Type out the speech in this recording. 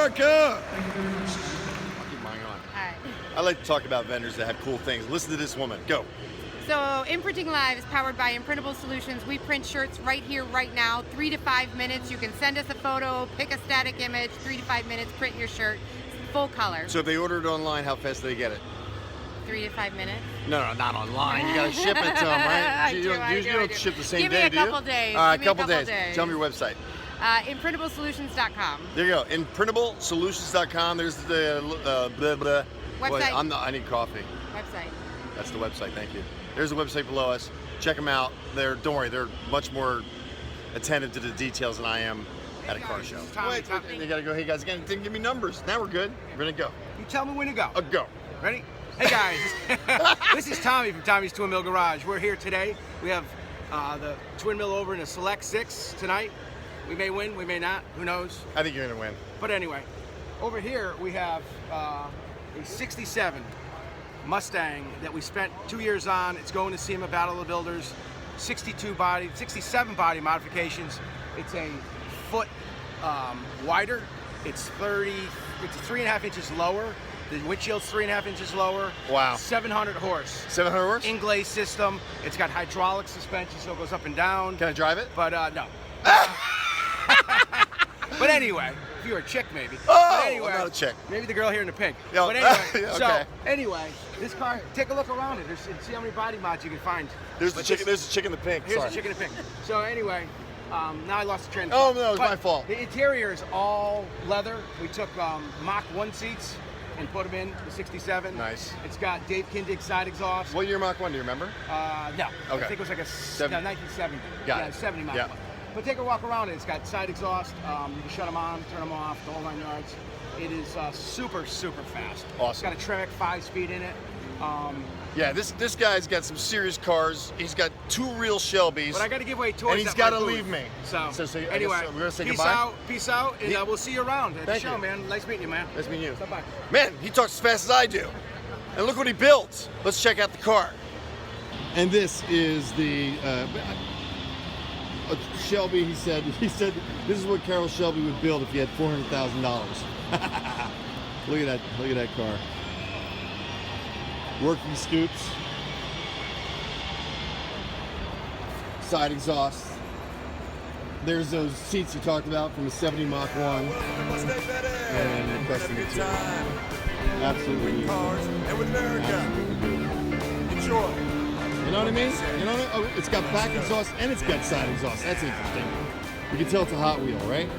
America! I'll keep mine on. All right. I like to talk about vendors that have cool things. Listen to this woman. Go. So Imprinting Live is powered by Imprintable Solutions. We print shirts right here, right now, 3 to 5 minutes. You can send us a photo, pick a static image, 3 to 5 minutes, print your shirt, full color. So if they order it online, how fast do they get it? 3 to 5 minutes. No, not online. You gotta ship it to them, right? You don't ship the same day, do you? Give me a couple days. All right, Give me a couple days. Tell me your website. ImprintableSolutions.com. There you go. ImprintableSolutions.com. There's the blah, blah. Website. Wait, I need coffee. Website. That's the website. Thank you. There's a website below us. Check them out. Don't worry, they're much more attentive to the details than I am at a car show. Wait, you gotta go. Hey guys, again, didn't give me numbers. Now we're good. We're gonna go. You tell me when to go. Go. Ready? Hey guys, this is Tommy from Tommy's Twin Mill Garage. We're here today. We have the twin mill over in a Select 6 tonight. We may win, we may not. Who knows? I think you're gonna win. But anyway, over here we have a 67 Mustang that we spent 2 years on. It's going to SEMA Battle of the Builders. 67 body modifications. It's a foot wider. It's 3.5 inches lower. The windshield's 3.5 inches lower. Wow. 700 horse. 700 horse? Inglaze system. It's got hydraulic suspension, so it goes up and down. Can I drive it? But no. But anyway, if you were a chick, maybe. Oh, but anyway, I'm not a chick. Maybe the girl here in the pink. Yo, but anyway, okay. so anyway, this car. Take a look around it. See how many body mods you can find. There's the chicken. There's the chick in the pink. Here's Sorry. the chick in the pink. So anyway, now I lost the train of Oh thought. no, it was But my fault. The interior is all leather. We took Mach 1 seats and put them in the 67. Nice. It's got Dave Kindig side exhaust. What year Mach 1? Do you remember? No. Okay. I think it was like a 1970. Got yeah, it. 70 Mach 1. But take a walk around it. It's got side exhaust. You can shut them on, turn them off, the whole 9 yards. It is super, super fast. Awesome. It's got a Tremec 5-speed in it. Yeah, this guy's got some serious cars. He's got 2 real Shelbys. But I got to give away toys. And he's got got to leave me. So I anyway, guess we're gonna say peace goodbye. Peace out, and we'll see you around at the Thank show, you. man. Nice meeting you, man. Nice meeting you. Bye-bye. Man, he talks as fast as I do. And look what he built. Let's check out the car. And this is the Shelby. He said this is what Carroll Shelby would build if he had $400,000. Look at that car. Working scoops, side exhaust. There's those seats you talked about from the 70 Mach 1. And the custom interior. Absolutely beautiful. Absolutely beautiful. Enjoy. You know what I mean? You know what I mean? Oh, it's got back exhaust and it's got side exhaust. That's interesting. You can tell it's a Hot Wheel, right?